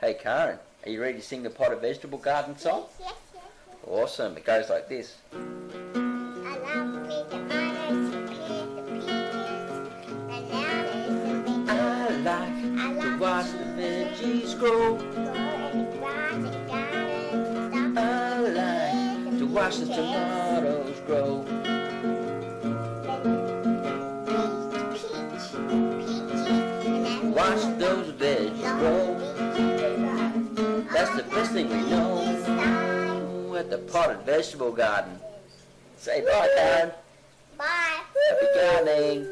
Hey Karen, are you ready to sing the potted vegetable garden song? Yes. Awesome, it goes like this. I love me tomatoes, the peas, the peaches, bananas, the I like to watch the veggies grow. I like to watch the tomatoes grow. Watch those veggies grow. That's the best thing we know at the potted vegetable garden. Say bye, Karen. Bye. Happy gardening.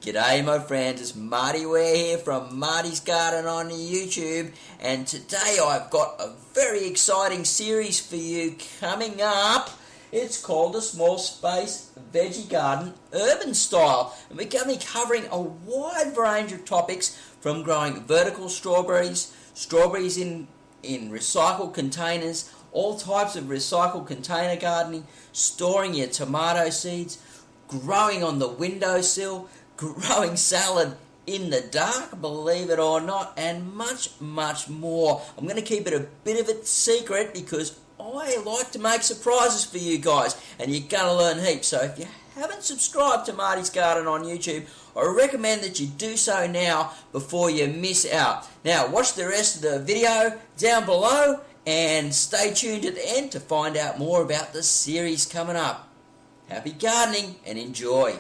G'day my friends, it's Marty Ware here from Marty's Garden on YouTube, and today I've got a very exciting series for you coming up. It's called the Small Space Veggie Garden Urban Style, and we're going to be covering a wide range of topics from growing vertical strawberries, strawberries in recycled containers, all types of recycled container gardening, storing your tomato seeds, growing on the windowsill, growing salad in the dark, believe it or not, and much, much more. I'm going to keep it a bit of a secret because I like to make surprises for you guys, and you're going to learn heaps. So if you haven't subscribed to Marty's Garden on YouTube, I recommend that you do so now before you miss out. Now watch the rest of the video down below and stay tuned at the end to find out more about the series coming up. Happy gardening and enjoy.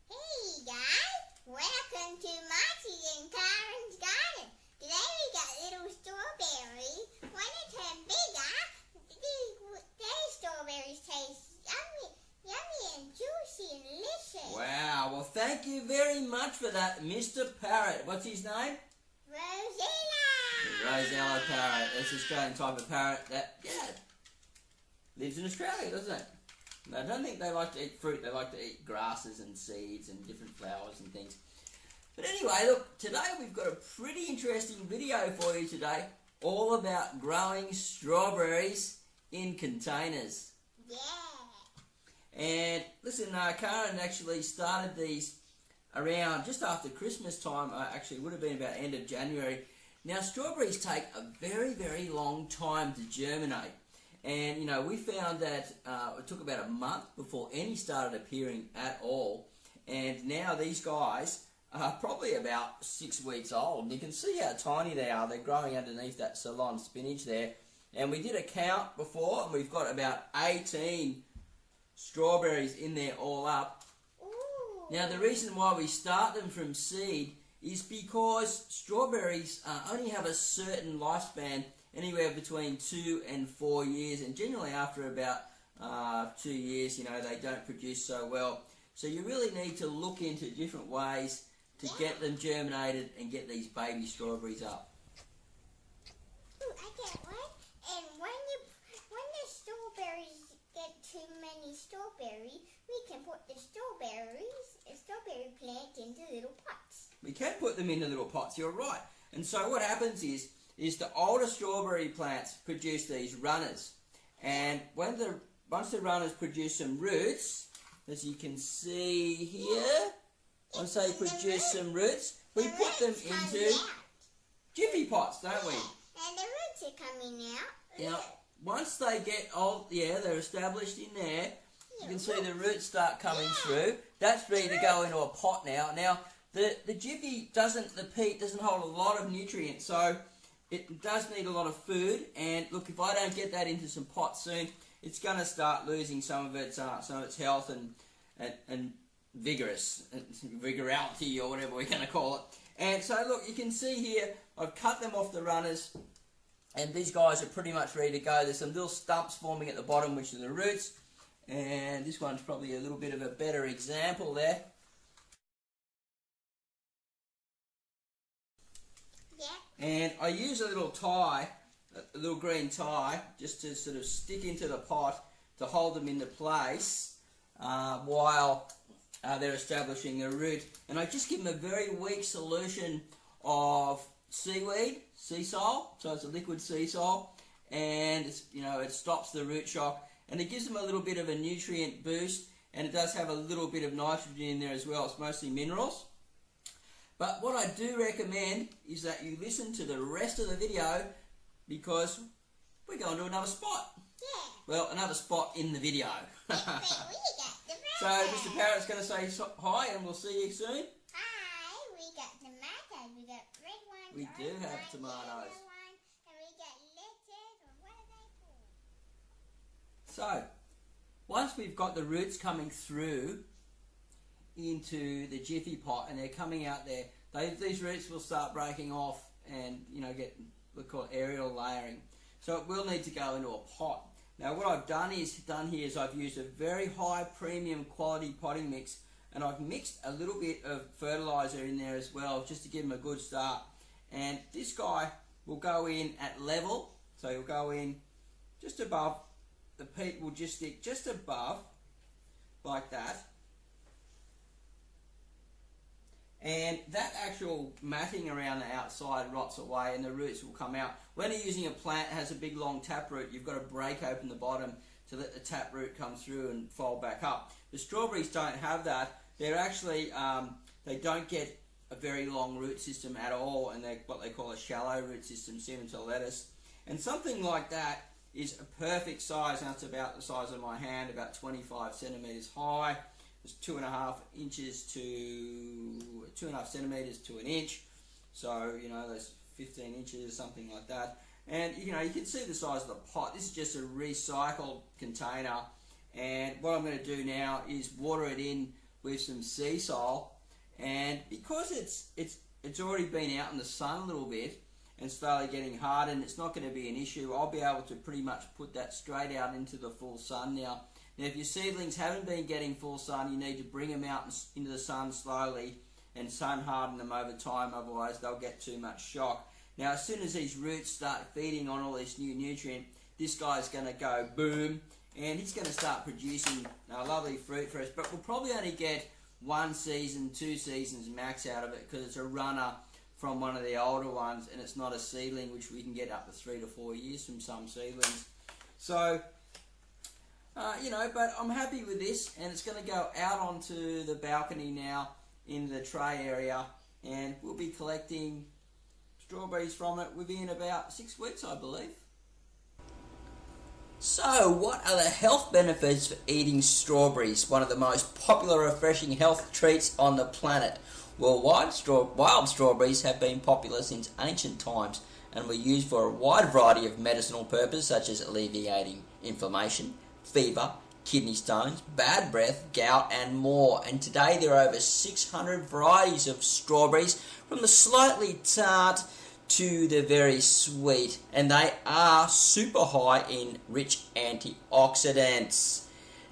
Hey guys, welcome to Marty and Karen's garden. Today we got little strawberries. When they turn bigger, these strawberries taste yummy and juicy and delicious. Wow, well thank you very much for that, Mr. Parrot. What's his name? Rosella. Rosella parrot. That's an Australian type of parrot that, lives in Australia, doesn't it? I don't think they like to eat fruit. They like to eat grasses and seeds and different flowers and things. But anyway, look, today we've got a pretty interesting video for you today, all about growing strawberries in containers. Yeah. And listen, Karen actually started these around just after Christmas time. Actually, it would have been about end of January. Now, strawberries take a very, very long time to germinate. And, we found that it took about a month before any started appearing at all. And now these guys are probably about 6 weeks old. And you can see how tiny they are. They're growing underneath that Ceylon spinach there. And we did a count before, and we've got about 18 strawberries in there all up. Ooh. Now, the reason why we start them from seed is because strawberries only have a certain lifespan, anywhere between 2 and 4 years, and generally after about 2 years, they don't produce so well. So you really need to look into different ways to get them germinated and get these baby strawberries up. Ooh, I can't wait. And when the strawberries get too many strawberries, we can put the strawberry plant into little pots. We can put them into little pots, you're right. And so what happens is the older strawberry plants produce these runners. And once the runners produce some roots, as you can see here, once they produce some roots, we put them into jiffy pots, don't we? And the roots are coming out. Now, once they get old, they're established in there. You can see the roots start coming through. That's ready to go into a pot now. Now, the jiffy the peat doesn't hold a lot of nutrients, so it does need a lot of food. And look, if I don't get that into some pots soon, it's going to start losing some of its health and vigorality, or whatever we're going to call it. And so look, you can see here, I've cut them off the runners, and these guys are pretty much ready to go. There's some little stumps forming at the bottom, which are the roots. And this one's probably a little bit of a better example there. Yeah. And I use a little tie, a little green tie, just to sort of stick into the pot to hold them into place while they're establishing a root. And I just give them a very weak solution of seaweed, sea salt, so it's a liquid sea salt, and it stops the root shock, and it gives them a little bit of a nutrient boost, and it does have a little bit of nitrogen in there as well. It's mostly minerals. But what I do recommend is that you listen to the rest of the video, because we're going to another spot. Yeah. Well, another spot in the video. But we got the So Mr. Parrot's going to say hi, and we'll see you soon. Hi, we got tomatoes. We got red ones. We do orange have ones, tomatoes. yellow ones, and we got lettuce, or what are they called? So, once we've got the roots coming through into the jiffy pot, and they're coming out there, these roots will start breaking off and, you know, get, we call it aerial layering. So it will need to go into a pot. Now what I've done here is I've used a very high premium quality potting mix, and I've mixed a little bit of fertilizer in there as well, just to give them a good start. And this guy will go in at level, so he'll go in just above, the peat will just stick just above, like that. And that actual matting around the outside rots away and the roots will come out. When you're using a plant that has a big long taproot, you've got to break open the bottom to let the taproot come through and fold back up. The strawberries don't have that. They're actually, they don't get a very long root system at all, and they're what they call a shallow root system, similar to lettuce. And something like that is a perfect size. Now it's about the size of my hand, about 25 centimetres high. It's 2.5 inches to 2.5 centimetres to an inch, so you know that's 15 inches, something like that. And you know, you can see the size of the pot. This is just a recycled container, and what I'm going to do now is water it in with some sea salt. And because it's already been out in the sun a little bit and slowly getting hardened, it's not going to be an issue. I'll be able to pretty much put that straight out into the full sun now. Now, if your seedlings haven't been getting full sun, you need to bring them out into the sun slowly and sun harden them over time, otherwise they'll get too much shock. Now, as soon as these roots start feeding on all this new nutrient, this guy's going to go boom, and he's going to start producing lovely fruit for us. But we'll probably only get 1 season, 2 seasons max out of it, because it's a runner from one of the older ones, and it's not a seedling, which we can get up to 3 to 4 years from some seedlings. So, you know, but I'm happy with this, and it's going to go out onto the balcony now in the tray area, and we'll be collecting strawberries from it within about 6 weeks, I believe. So, what are the health benefits for eating strawberries, one of the most popular refreshing health treats on the planet? Well, wild strawberries have been popular since ancient times and were used for a wide variety of medicinal purposes, such as alleviating inflammation, fever, kidney stones, bad breath, gout, and more. And today there are over 600 varieties of strawberries, from the slightly tart to the very sweet, and they are super high in rich antioxidants.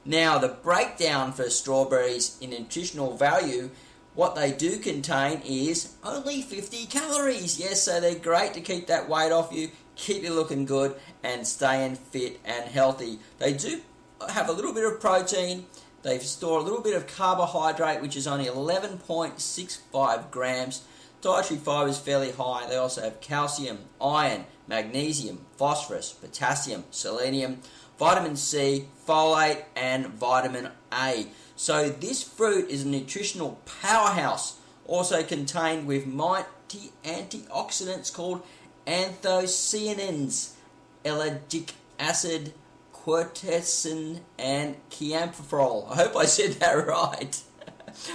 Now, the breakdown for strawberries in nutritional value, what they do contain is only 50 calories. Yes, so they're great to keep that weight off you, keep you looking good, and staying fit and healthy. They do have a little bit of protein. They store a little bit of carbohydrate, which is only 11.65 grams. Dietary fibre is fairly high. They also have calcium, iron, magnesium, phosphorus, potassium, selenium, vitamin C, folate, and vitamin A. So this fruit is a nutritional powerhouse, also contained with mighty antioxidants called anthocyanins, ellagic acid, quercetin, and camphorol. I hope I said that right.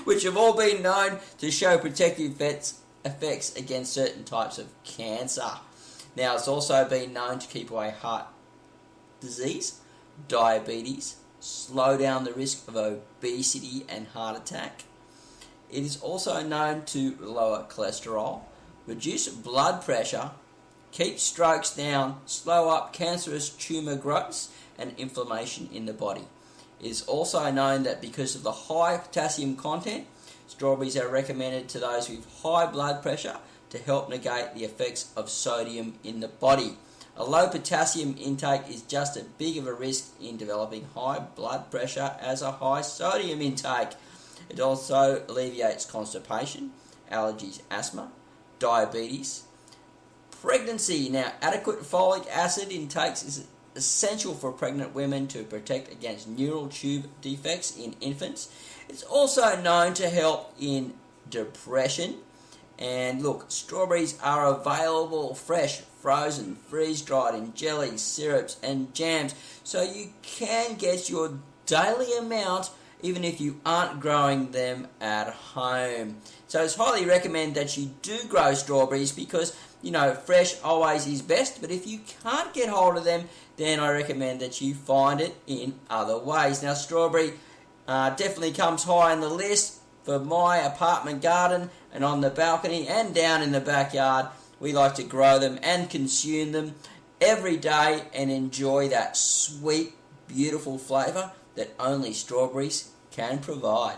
Which have all been known to show protective effects against certain types of cancer. Now, it's also been known to keep away heart disease, diabetes, slow down the risk of obesity and heart attack. It is also known to lower cholesterol, reduce blood pressure, keep strokes down, slow up cancerous tumour growth and inflammation in the body. It is also known that because of the high potassium content, strawberries are recommended to those with high blood pressure to help negate the effects of sodium in the body. A low potassium intake is just as big of a risk in developing high blood pressure as a high sodium intake. It also alleviates constipation, allergies, asthma, diabetes, pregnancy. Now, adequate folic acid intakes is essential for pregnant women to protect against neural tube defects in infants. It's also known to help in depression And look, strawberries are available fresh, frozen, freeze-dried in jellies, syrups and jams. So you can get your daily amount even if you aren't growing them at home. So it's highly recommended that you do grow strawberries because, you know, fresh always is best. But if you can't get hold of them, then I recommend that you find it in other ways. Now, strawberry definitely comes high on the list for my apartment garden and on the balcony and down in the backyard. We like to grow them and consume them every day and enjoy that sweet, beautiful flavour that only strawberries can provide.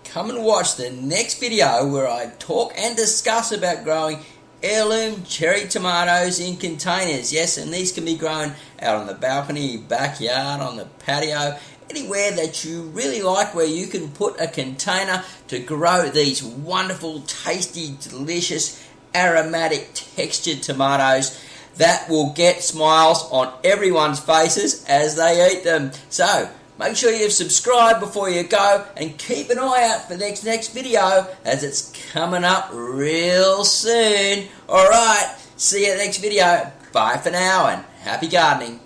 Come and watch the next video where I talk and discuss about growing heirloom cherry tomatoes in containers. Yes, and these can be grown out on the balcony, backyard, on the patio, anywhere that you really like, where you can put a container to grow these wonderful, tasty, delicious, aromatic, textured tomatoes that will get smiles on everyone's faces as they eat them. So make sure you've subscribed before you go, and keep an eye out for the next video as it's coming up real soon. Alright, see you at the next video. Bye for now and happy gardening.